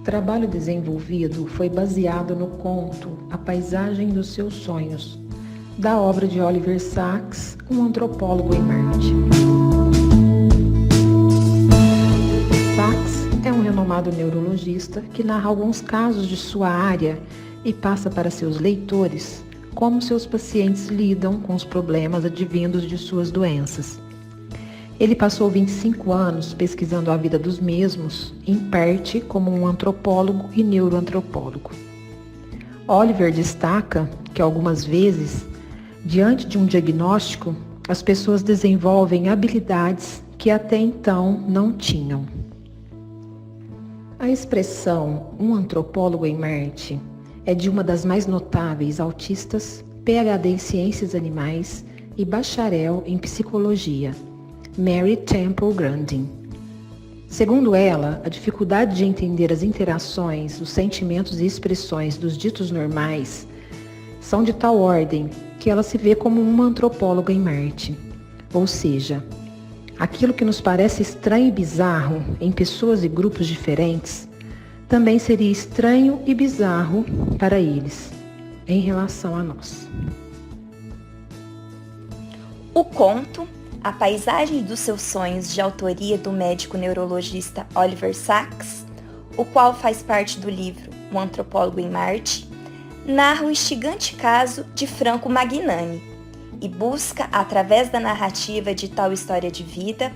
trabalho desenvolvido foi baseado no conto A Paisagem dos Seus Sonhos, da obra de Oliver Sacks, um antropólogo em Marte. Sacks é um renomado neurologista que narra alguns casos de sua área e passa para seus leitores como seus pacientes lidam com os problemas advindos de suas doenças. Ele passou 25 anos pesquisando a vida dos mesmos, em parte como um antropólogo e neuroantropólogo. Oliver destaca que algumas vezes, diante de um diagnóstico, as pessoas desenvolvem habilidades que até então não tinham. A expressão "um antropólogo em Marte" é de uma das mais notáveis autistas, PhD em Ciências Animais e bacharel em Psicologia, Mary Temple Grandin. Segundo ela, a dificuldade de entender as interações, os sentimentos e expressões dos ditos normais são de tal ordem que ela se vê como uma antropóloga em Marte. Ou seja, aquilo que nos parece estranho e bizarro em pessoas e grupos diferentes também seria estranho e bizarro para eles, em relação a nós. O conto A Paisagem dos Seus Sonhos, de autoria do médico neurologista Oliver Sacks, o qual faz parte do livro Um Antropólogo em Marte, narra o instigante caso de Franco Magnani e busca, através da narrativa de tal história de vida,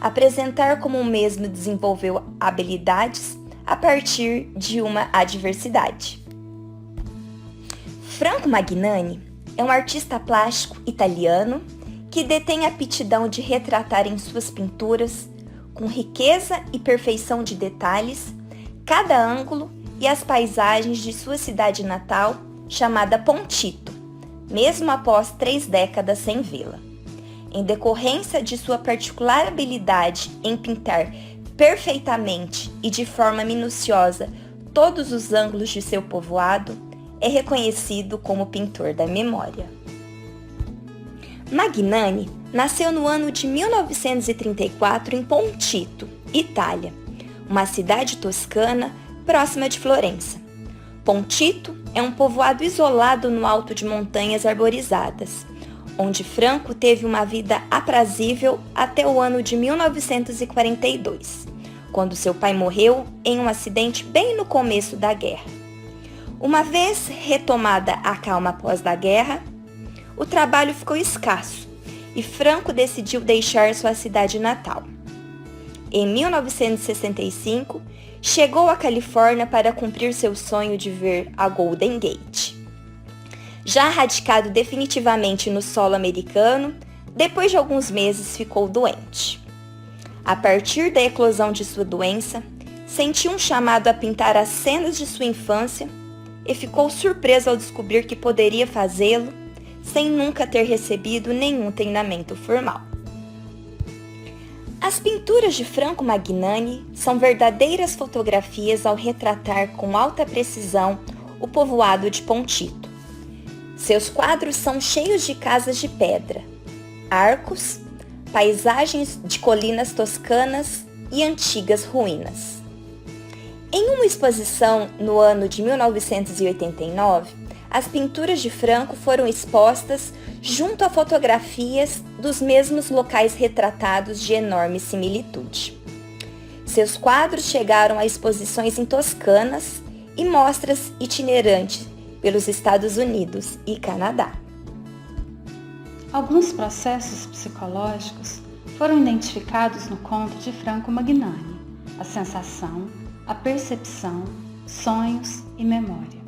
apresentar como o mesmo desenvolveu habilidades a partir de uma adversidade. Franco Magnani é um artista plástico italiano que detém a aptidão de retratar em suas pinturas, com riqueza e perfeição de detalhes, cada ângulo e as paisagens de sua cidade natal, chamada Pontito, mesmo após 3 décadas sem vê-la. Em decorrência de sua particular habilidade em pintar perfeitamente e de forma minuciosa todos os ângulos de seu povoado, é reconhecido como pintor da memória. Magnani nasceu no ano de 1934 em Pontito, Itália, uma cidade toscana próxima de Florença. Pontito é um povoado isolado no alto de montanhas arborizadas, onde Franco teve uma vida aprazível até o ano de 1942, quando seu pai morreu em um acidente bem no começo da guerra. Uma vez retomada a calma após da guerra, o trabalho ficou escasso e Franco decidiu deixar sua cidade natal. Em 1965, chegou à Califórnia para cumprir seu sonho de ver a Golden Gate. Já radicado definitivamente no solo americano, depois de alguns meses ficou doente. A partir da eclosão de sua doença, sentiu um chamado a pintar as cenas de sua infância e ficou surpreso ao descobrir que poderia fazê-lo sem nunca ter recebido nenhum treinamento formal. As pinturas de Franco Magnani são verdadeiras fotografias ao retratar com alta precisão o povoado de Pontito. Seus quadros são cheios de casas de pedra, arcos, paisagens de colinas toscanas e antigas ruínas. Em uma exposição no ano de 1989, as pinturas de Franco foram expostas junto a fotografias dos mesmos locais retratados de enorme similitude. Seus quadros chegaram a exposições em Toscanas e mostras itinerantes pelos Estados Unidos e Canadá. Alguns processos psicológicos foram identificados no conto de Franco Magnani: a sensação, a percepção, sonhos e memória.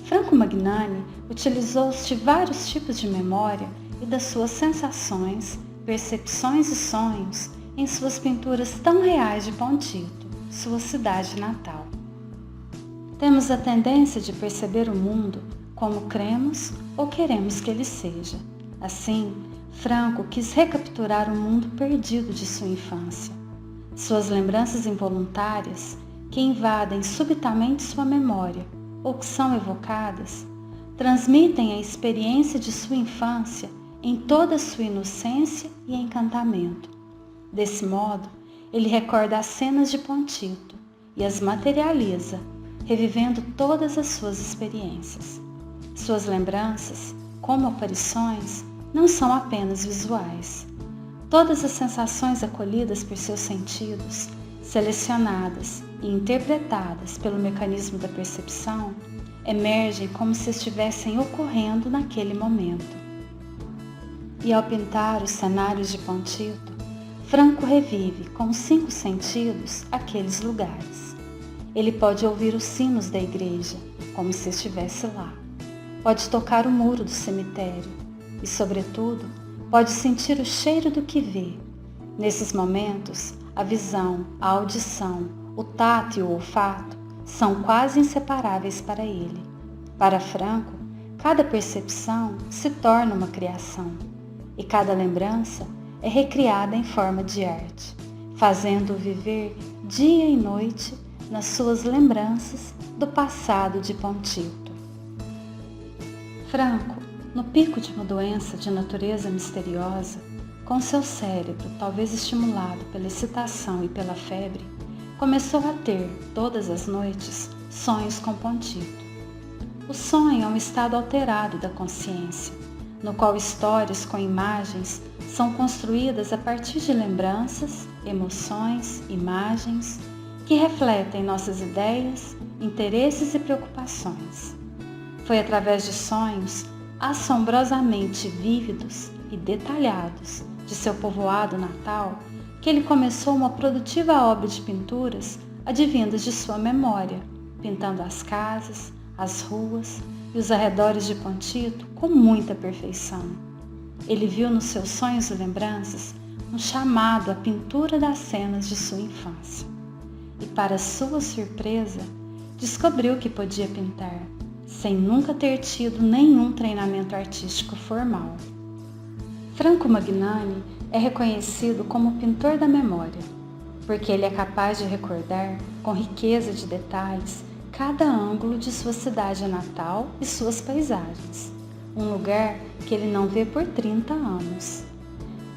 Franco Magnani utilizou-se de vários tipos de memória e das suas sensações, percepções e sonhos em suas pinturas tão reais de Pontito, sua cidade natal. Temos a tendência de perceber o mundo como cremos ou queremos que ele seja. Assim, Franco quis recapturar o mundo perdido de sua infância. Suas lembranças involuntárias, que invadem subitamente sua memória ou que são evocadas, transmitem a experiência de sua infância em toda a sua inocência e encantamento. Desse modo, ele recorda as cenas de Pontito e as materializa revivendo todas as suas experiências. Suas lembranças, como aparições, não são apenas visuais. Todas as sensações acolhidas por seus sentidos, selecionadas e interpretadas pelo mecanismo da percepção, emergem como se estivessem ocorrendo naquele momento. E ao pintar os cenários de Pontito, Franco revive com os 5 sentidos aqueles lugares. Ele pode ouvir os sinos da igreja, como se estivesse lá. Pode tocar o muro do cemitério e, sobretudo, pode sentir o cheiro do que vê. Nesses momentos, a visão, a audição, o tato e o olfato são quase inseparáveis para ele. Para Franco, cada percepção se torna uma criação e cada lembrança é recriada em forma de arte, fazendo-o viver dia e noite nas suas lembranças do passado de Pontito. Franco, no pico de uma doença de natureza misteriosa, com seu cérebro talvez estimulado pela excitação e pela febre, começou a ter, todas as noites, sonhos com Pontito. O sonho é um estado alterado da consciência, no qual histórias com imagens são construídas a partir de lembranças, emoções, imagens, que refletem nossas ideias, interesses e preocupações. Foi através de sonhos assombrosamente vívidos e detalhados de seu povoado natal que ele começou uma produtiva obra de pinturas advindas de sua memória, pintando as casas, as ruas e os arredores de Pontito com muita perfeição. Ele viu nos seus sonhos e lembranças um chamado à pintura das cenas de sua infância. E, para sua surpresa, descobriu que podia pintar, sem nunca ter tido nenhum treinamento artístico formal. Franco Magnani é reconhecido como o pintor da memória, porque ele é capaz de recordar, com riqueza de detalhes, cada ângulo de sua cidade natal e suas paisagens, um lugar que ele não vê por 30 anos.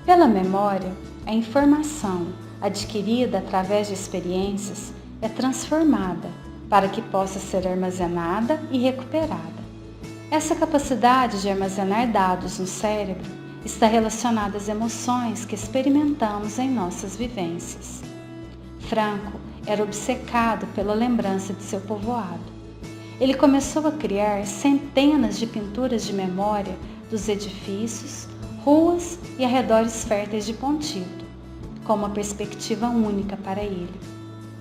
Pela memória, a informação, adquirida através de experiências, é transformada para que possa ser armazenada e recuperada. Essa capacidade de armazenar dados no cérebro está relacionada às emoções que experimentamos em nossas vivências. Franco era obcecado pela lembrança de seu povoado. Ele começou a criar centenas de pinturas de memória dos edifícios, ruas e arredores férteis de Pontito, com uma perspectiva única para ele.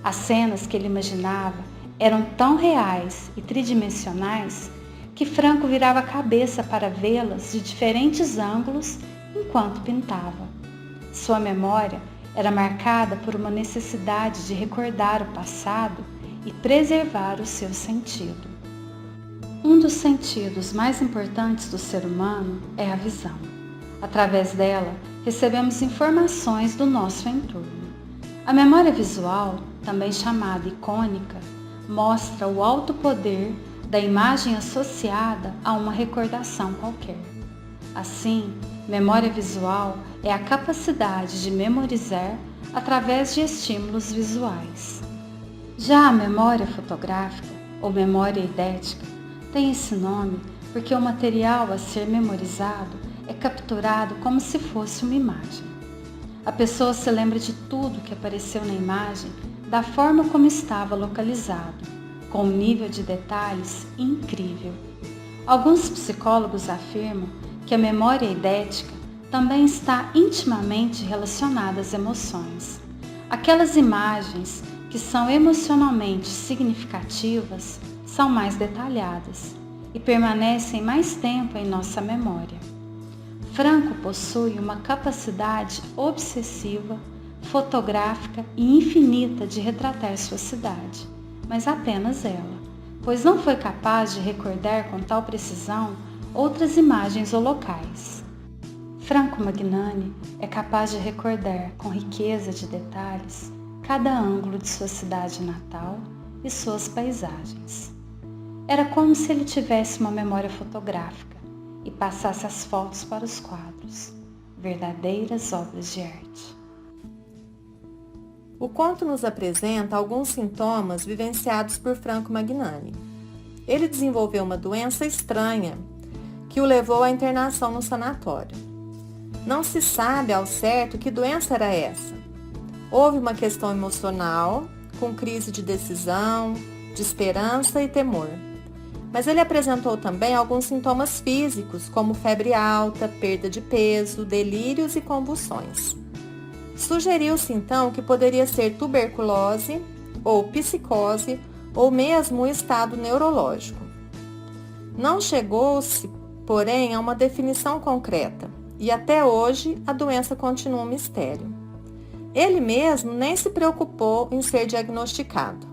As cenas que ele imaginava eram tão reais e tridimensionais que Franco virava a cabeça para vê-las de diferentes ângulos enquanto pintava. Sua memória era marcada por uma necessidade de recordar o passado e preservar o seu sentido. Um dos sentidos mais importantes do ser humano é a visão. Através dela, recebemos informações do nosso entorno. A memória visual, também chamada icônica, mostra o alto poder da imagem associada a uma recordação qualquer. Assim, memória visual é a capacidade de memorizar através de estímulos visuais. Já a memória fotográfica, ou memória eidética, tem esse nome porque o material a ser memorizado é capturado como se fosse uma imagem. A pessoa se lembra de tudo que apareceu na imagem da forma como estava localizado, com um nível de detalhes incrível. Alguns psicólogos afirmam que a memória eidética também está intimamente relacionada às emoções. Aquelas imagens que são emocionalmente significativas são mais detalhadas e permanecem mais tempo em nossa memória. Franco possui uma capacidade obsessiva, fotográfica e infinita de retratar sua cidade, mas apenas ela, pois não foi capaz de recordar com tal precisão outras imagens ou locais. Franco Magnani é capaz de recordar com riqueza de detalhes cada ângulo de sua cidade natal e suas paisagens. Era como se ele tivesse uma memória fotográfica e passasse as fotos para os quadros, verdadeiras obras de arte. O conto nos apresenta alguns sintomas vivenciados por Franco Magnani. Ele desenvolveu uma doença estranha que o levou à internação no sanatório. Não se sabe ao certo que doença era essa. Houve uma questão emocional, com crise de decisão, de esperança e temor. Mas ele apresentou também alguns sintomas físicos, como febre alta, perda de peso, delírios e convulsões. Sugeriu-se então que poderia ser tuberculose, ou psicose, ou mesmo um estado neurológico. Não chegou-se, porém, a uma definição concreta, e até hoje a doença continua um mistério. Ele mesmo nem se preocupou em ser diagnosticado.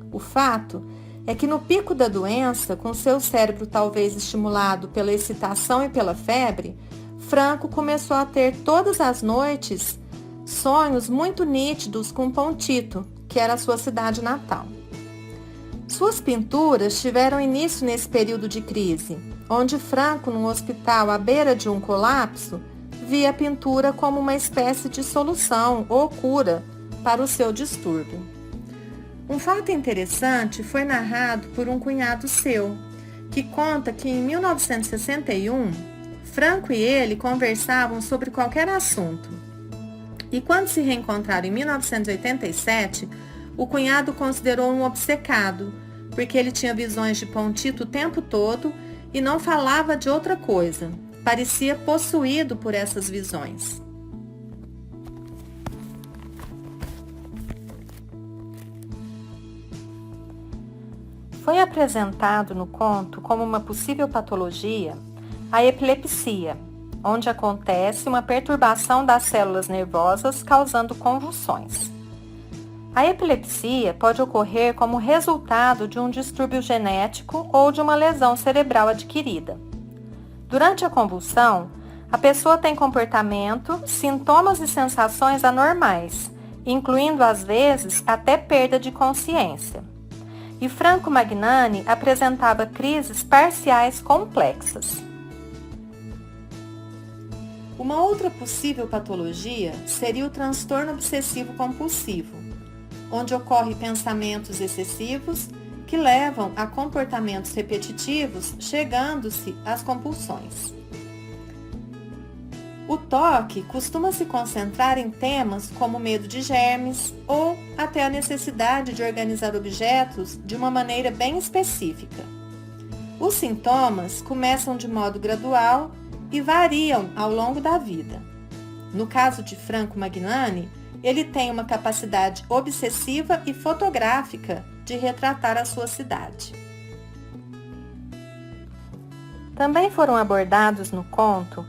O fato é que no pico da doença, com seu cérebro talvez estimulado pela excitação e pela febre, Franco começou a ter todas as noites sonhos muito nítidos com Pontito, que era a sua cidade natal. Suas pinturas tiveram início nesse período de crise, onde Franco, num hospital à beira de um colapso, via a pintura como uma espécie de solução ou cura para o seu distúrbio. Um fato interessante foi narrado por um cunhado seu, que conta que em 1961, Franco e ele conversavam sobre qualquer assunto. E quando se reencontraram em 1987, o cunhado o considerou um obcecado, porque ele tinha visões de Pontito o tempo todo e não falava de outra coisa. Parecia possuído por essas visões. Foi apresentado no conto como uma possível patologia a epilepsia, onde acontece uma perturbação das células nervosas causando convulsões. A epilepsia pode ocorrer como resultado de um distúrbio genético ou de uma lesão cerebral adquirida. Durante a convulsão, a pessoa tem comportamento, sintomas e sensações anormais, incluindo às vezes até perda de consciência. E Franco Magnani apresentava crises parciais complexas. Uma outra possível patologia seria o transtorno obsessivo-compulsivo, onde ocorrem pensamentos excessivos que levam a comportamentos repetitivos, chegando-se às compulsões. O TOC costuma se concentrar em temas como medo de germes ou até a necessidade de organizar objetos de uma maneira bem específica. Os sintomas começam de modo gradual e variam ao longo da vida. No caso de Franco Magnani, ele tem uma capacidade obsessiva e fotográfica de retratar a sua cidade. Também foram abordados no conto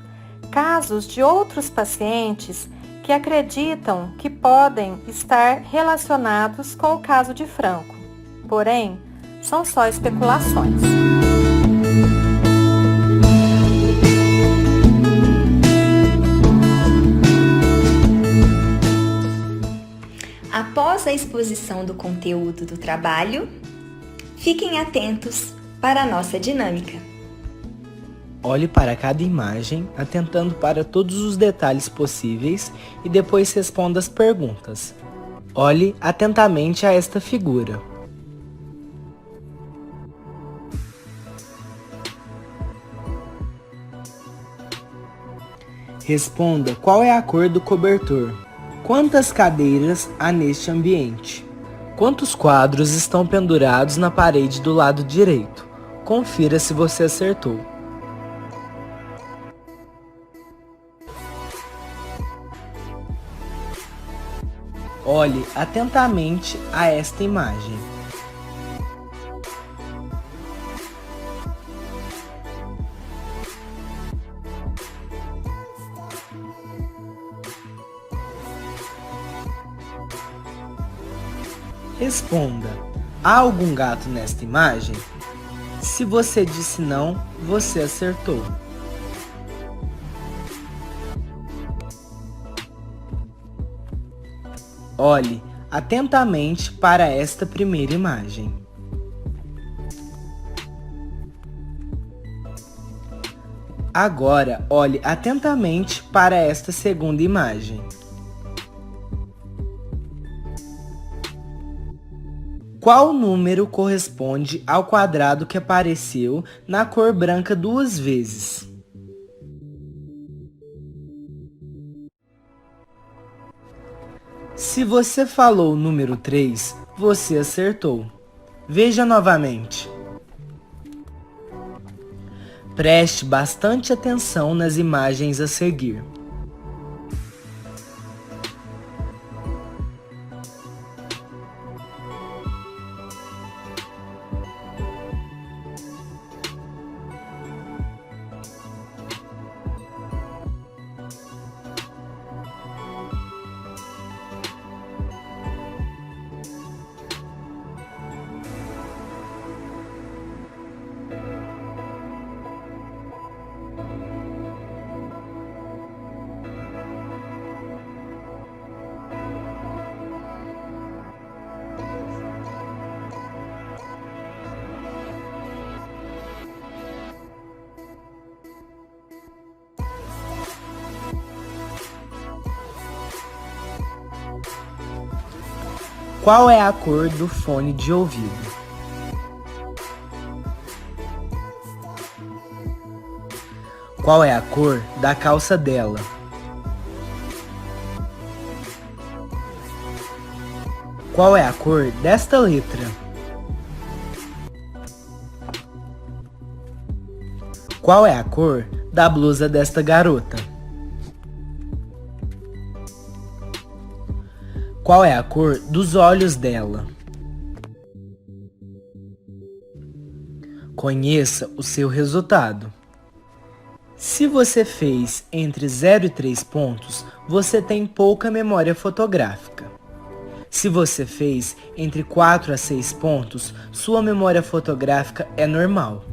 casos de outros pacientes que acreditam que podem estar relacionados com o caso de Franco, porém, são só especulações. Após a exposição do conteúdo do trabalho, fiquem atentos para a nossa dinâmica. Olhe para cada imagem, atentando para todos os detalhes possíveis e depois responda as perguntas. Olhe atentamente a esta figura. Responda qual é a cor do cobertor. Quantas cadeiras há neste ambiente? Quantos quadros estão pendurados na parede do lado direito? Confira se você acertou. Olhe atentamente a esta imagem. Responda: há algum gato nesta imagem? Se você disse não, você acertou. Olhe atentamente para esta primeira imagem. Agora, olhe atentamente para esta segunda imagem. Qual número corresponde ao quadrado que apareceu na cor branca 2 vezes? Se você falou o número 3, você acertou. Veja novamente. Preste bastante atenção nas imagens a seguir. Qual é a cor do fone de ouvido? Qual é a cor da calça dela? Qual é a cor desta letra? Qual é a cor da blusa desta garota? Qual é a cor dos olhos dela? Conheça o seu resultado. Se você fez entre 0 e 3 pontos, você tem pouca memória fotográfica. Se você fez entre 4 a 6 pontos, sua memória fotográfica é normal.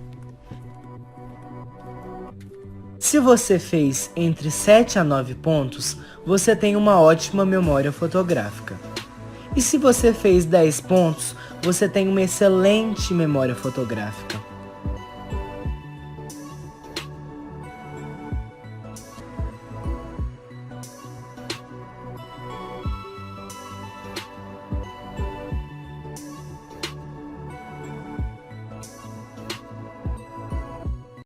Se você fez entre 7 a 9 pontos, você tem uma ótima memória fotográfica. E se você fez 10 pontos, você tem uma excelente memória fotográfica.